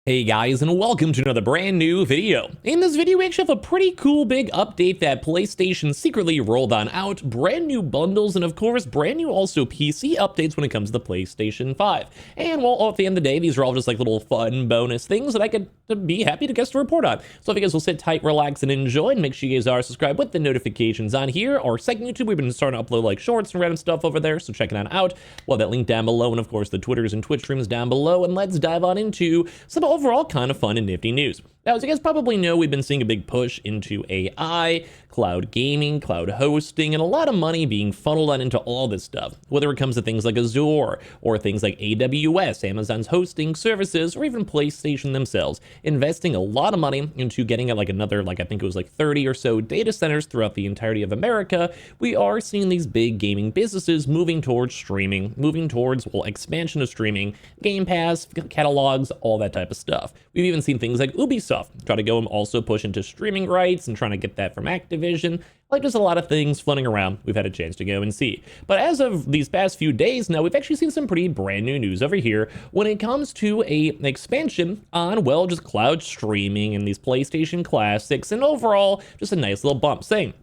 Hey guys, and welcome to another brand new video. In this video, we actually have a pretty cool big update that PlayStation secretly rolled on out, brand new bundles, and of course, brand new also PC updates when it comes to the PlayStation 5. And well, at the end of the day, these are all just like little fun bonus things that I could be happy to guess to report on. So if you guys will sit tight, relax, and enjoy, and make sure you guys are subscribed with the notifications on here. Our second YouTube, we've been starting to upload like shorts and random stuff over there, so check it on out. Well, that link down below, and of course, the Twitters and Twitch streams down below, and let's dive on into some overall kind of fun and nifty news. Now, as you guys probably know, we've been seeing a big push into AI, cloud gaming, cloud hosting, and a lot of money being funneled on into all this stuff, whether it comes to things like Azure or things like AWS, Amazon's hosting services, or even PlayStation themselves, investing a lot of money into getting like another, I think it was like 30 or so data centers throughout the entirety of America. We are seeing these big gaming businesses moving towards streaming, moving towards, well, expansion of streaming, Game Pass, catalogs, all that type of stuff. We've even seen things like Ubisoft try to go and also push into streaming rights and trying to get that from Activision. Like, there's a lot of things floating around we've had a chance to go and see. But as of these past few days now, we've actually seen some pretty brand new news over here when it comes to an expansion on, well, just cloud streaming and these PlayStation Classics, and overall, just a nice little bump saying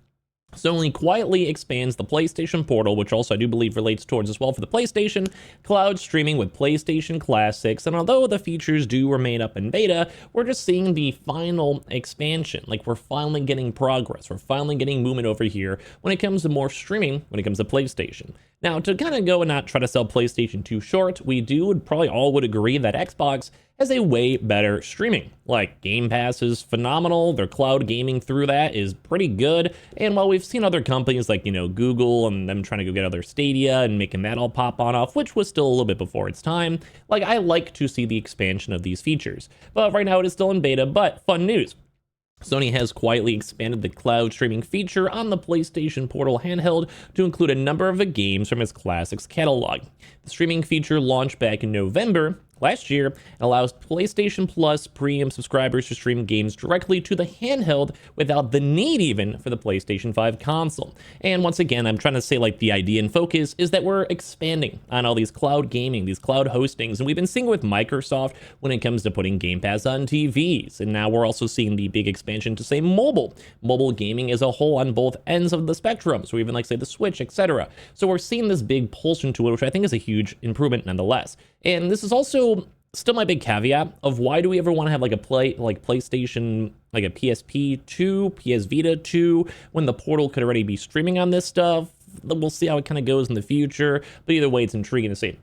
Sony quietly expands the PlayStation Portal, which also I do believe relates towards as well for the PlayStation, cloud streaming with PlayStation Classics, and although the features do remain up in beta, we're just seeing the final expansion. Like, we're finally getting progress, we're finally getting movement over here when it comes to more streaming, when it comes to PlayStation. Now, to kind of go and not try to sell PlayStation too short, we probably all would agree that Xbox has a way better streaming. Like, Game Pass is phenomenal, their cloud gaming through that is pretty good, and while we've seen other companies like, Google and them trying to go get other Stadia and making that all pop on off, which was still a little bit before its time, like, I like to see the expansion of these features. But right now it is still in beta, but fun news. Sony has quietly expanded the cloud streaming feature on the PlayStation Portal handheld to include a number of the games from its Classics catalog. The streaming feature launched back in November last year and allows PlayStation Plus premium subscribers to stream games directly to the handheld without the need even for the PlayStation 5 console. And once again, I'm trying to say, like, the idea and focus is that we're expanding on all these cloud gaming, these cloud hostings, and we've been seeing it with Microsoft when it comes to putting Game Pass on TVs, and now we're also seeing the big expansion to, say, mobile gaming as a whole on both ends of the spectrum, so even like, say, the Switch, etc. So we're seeing this big pulse into it, which I think is a huge improvement nonetheless. And this is also still my big caveat of why do we ever want to have like a PlayStation, like a PSP 2, PS Vita 2, when the Portal could already be streaming on this stuff. We'll see how it kind of goes in the future, but either way, it's intriguing to see.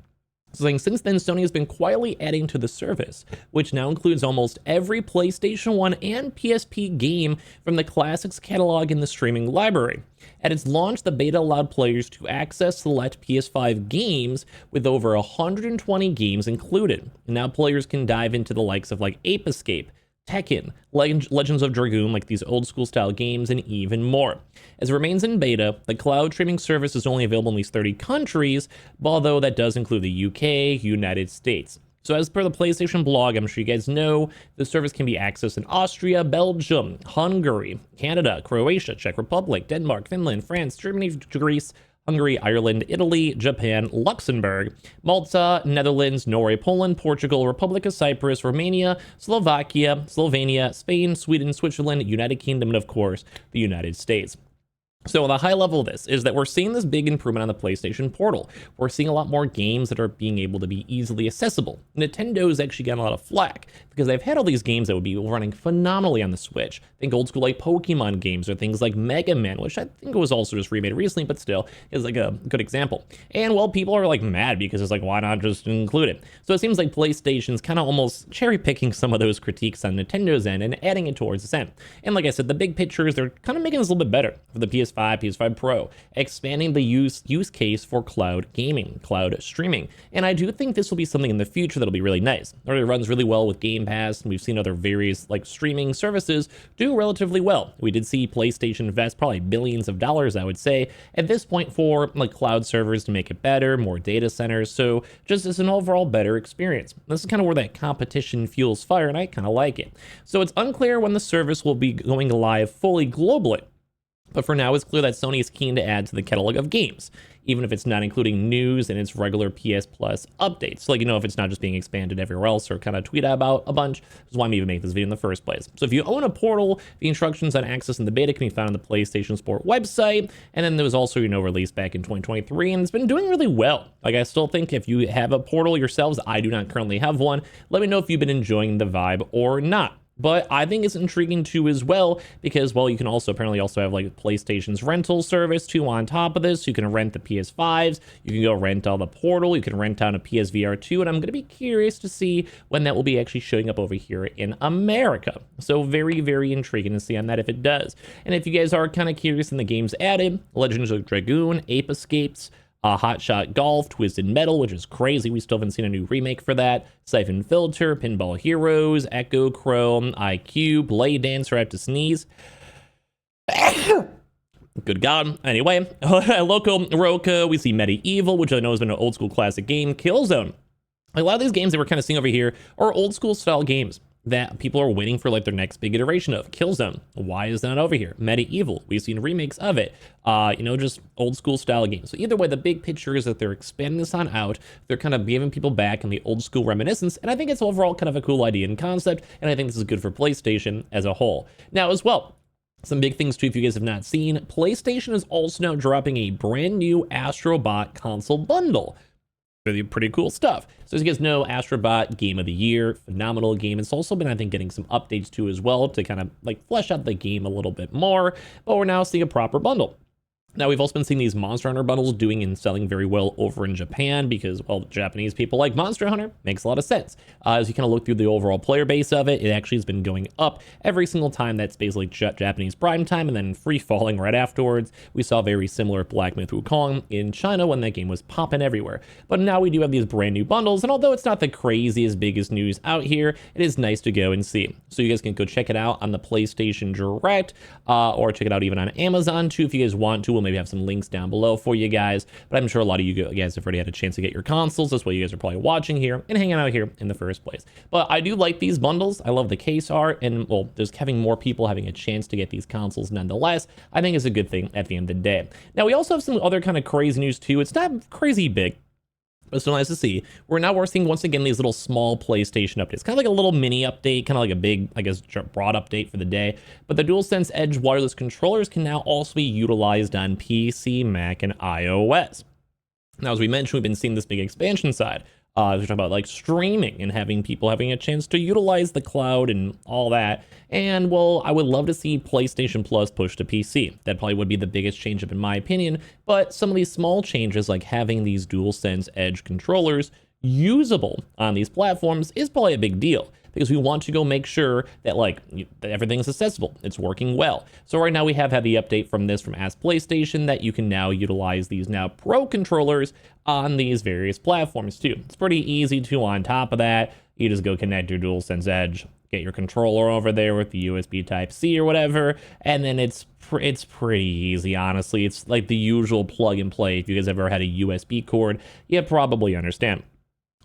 So since then, Sony has been quietly adding to the service, which now includes almost every PlayStation 1 and PSP game from the Classics catalog in the streaming library. At its launch, the beta allowed players to access select PS5 games with over 120 games included. And now players can dive into the likes of like Ape Escape, Tekken, Legends of Dragoon, like these old school style games, and even more. As it remains in beta, the cloud streaming service is only available in these 30 countries, although that does include the UK, United States. So as per the PlayStation blog, I'm sure you guys know, the service can be accessed in Austria, Belgium, Hungary, Canada, Croatia, Czech Republic, Denmark, Finland, France, Germany, Greece, Hungary, Ireland, Italy, Japan, Luxembourg, Malta, Netherlands, Norway, Poland, Portugal, Republic of Cyprus, Romania, Slovakia, Slovenia, Spain, Sweden, Switzerland, United Kingdom, and of course, the United States. So the high level of this is that we're seeing this big improvement on the PlayStation Portal. We're seeing a lot more games that are being able to be easily accessible. Nintendo's actually gotten a lot of flack because they've had all these games that would be running phenomenally on the Switch. Think old school like Pokemon games or things like Mega Man, which I think was also just remade recently, but still is like a good example. And well, people are like mad because it's like, why not just include it? So it seems like PlayStation's kind of almost cherry picking some of those critiques on Nintendo's end and adding it towards this end. And like I said, the big picture is they're kind of making this a little bit better for the PS5, PS5 Pro, expanding the use case for cloud gaming, cloud streaming. And I do think this will be something in the future that'll be really nice. It already runs really well with Game Pass, and we've seen other various like streaming services do relatively well. We did see PlayStation invest probably billions of dollars, I would say, at this point for like cloud servers to make it better, more data centers, so just as an overall better experience. This is kind of where that competition fuels fire, and I kind of like it. So it's unclear when the service will be going live fully globally. But for now, it's clear that Sony is keen to add to the catalog of games, even if it's not including news and its regular PS Plus updates. So, like, you know, if it's not just being expanded everywhere else or kind of tweeted about a bunch, which is why I'm even making this video in the first place. So if you own a Portal, the instructions on accessing the beta can be found on the PlayStation Sport website. And then there was also, you know, released back in 2023, and it's been doing really well. Like, I still think if you have a Portal yourselves, I do not currently have one, let me know if you've been enjoying the vibe or not. But I think it's intriguing too as well, because, well, you can also apparently also have like PlayStation's rental service too on top of this. You can rent the PS5s, you can go rent all the Portal, you can rent down a PSVR 2, and I'm going to be curious to see when that will be actually showing up over here in America. So very, very intriguing to see on that if it does. And if you guys are kind of curious in the games added, Legends of Dragoon, Ape Escapes, Hot Shot Golf, Twisted Metal, which is crazy. We still haven't seen a new remake for that. Siphon Filter, Pinball Heroes, Echo Chrome, IQ, Blade Dancer, I have to sneeze. Good God. Anyway, Loco Roca, we see Medieval, which I know has been an old school classic game. Killzone. A lot of these games that we're kind of seeing over here are old school style games that people are waiting for like their next big iteration of. Killzone, why is that not over here? Medieval, we've seen remakes of it. You know, just old school style games. So either way, the big picture is that they're expanding this on out. They're kind of giving people back in the old school reminiscence, and I think it's overall kind of a cool idea and concept, and I think this is good for PlayStation as a whole. Now as well, some big things too, if you guys have not seen, PlayStation is also now dropping a brand new Astro Bot console bundle. Pretty cool stuff. So as you guys know, Astro Bot, game of the year, phenomenal game. It's also been, I think, getting some updates too as well to kind of like flesh out the game a little bit more, but we're now seeing a proper bundle. Now, we've also been seeing these Monster Hunter bundles doing and selling very well over in Japan because, well, Japanese people like Monster Hunter. Makes a lot of sense. As you kind of look through the overall player base of it, it actually has been going up every single time. That's basically Japanese prime time and then free falling right afterwards. We saw very similar Black Myth Wukong in China when that game was popping everywhere. But now we do have these brand new bundles, and although it's not the craziest, biggest news out here, it is nice to go and see. So you guys can go check it out on the PlayStation Direct or check it out even on Amazon too if you guys want to. We'll maybe have some links down below for you guys, but I'm sure a lot of you guys have already had a chance to get your consoles. That's why you guys are probably watching here and hanging out here in the first place. But I do like these bundles. I love the case art, and well, there's having more people having a chance to get these consoles nonetheless, I think is a good thing at the end of the day. Now, we also have some other kind of crazy news too. It's not crazy big, but it's still nice to see. We're seeing once again these little small PlayStation updates, kind of like a little mini update, kind of like a big, I guess, broad update for the day. But the DualSense Edge wireless controllers can now also be utilized on PC, Mac, and iOS. Now, as we mentioned, we've been seeing this big expansion side. We're talking about like streaming and having people having a chance to utilize the cloud and all that. And well, I would love to see PlayStation Plus push to PC. That probably would be the biggest change up in my opinion. But some of these small changes, like having these DualSense Edge controllers usable on these platforms, is probably a big deal, because we want to go make sure that like that everything's accessible, it's working well. So right now we have had the update from Ask PlayStation that you can now utilize these now Pro controllers on these various platforms too. It's pretty easy too. On top of that, you just go connect your DualSense Edge, get your controller over there with the USB Type-C or whatever, and then it's pretty easy, honestly. It's like the usual plug and play. If you guys ever had a USB cord, you probably understand.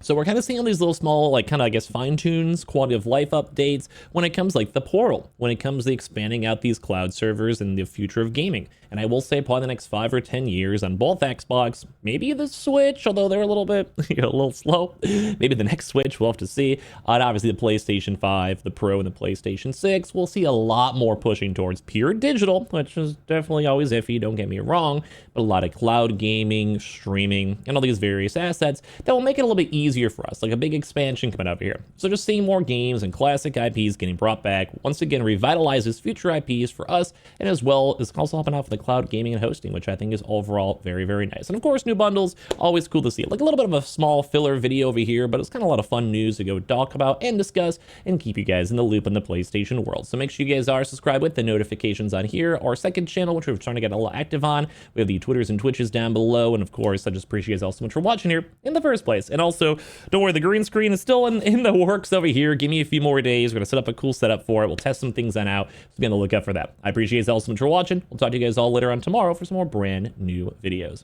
So we're kind of seeing all these little small, like kind of, I guess, fine tunes, quality of life updates when it comes like the Portal, when it comes to expanding out these cloud servers and the future of gaming. And I will say probably the next 5 or 10 years on both Xbox, maybe the Switch, although they're a little bit, a little slow. Maybe the next Switch, we'll have to see. And obviously the PlayStation 5, the Pro, and the PlayStation 6, we'll see a lot more pushing towards pure digital, which is definitely always iffy, don't get me wrong, but a lot of cloud gaming, streaming, and all these various assets that will make it a little bit easier for us, like a big expansion coming over here. So just seeing more games and classic IPs getting brought back, once again, revitalizes future IPs for us, and as well as also helping out for the cloud gaming and hosting, which I think is overall very, very nice. And of course, new bundles, always cool to see. Like a little bit of a small filler video over here, but it's kind of a lot of fun news to go talk about and discuss and keep you guys in the loop in the PlayStation world. So make sure you guys are subscribed with the notifications on here. Our second channel, which we're trying to get a little active on, we have the Twitters and Twitches down below. And of course, I just appreciate you guys all so much for watching here in the first place. And also, don't worry, the green screen is still in the works over here. Give me a few more days. We're going to set up a cool setup for it. We'll test some things on out. So be on the lookout for that. I appreciate you guys all so much for watching. We'll talk to you guys all later on tomorrow for some more brand new videos.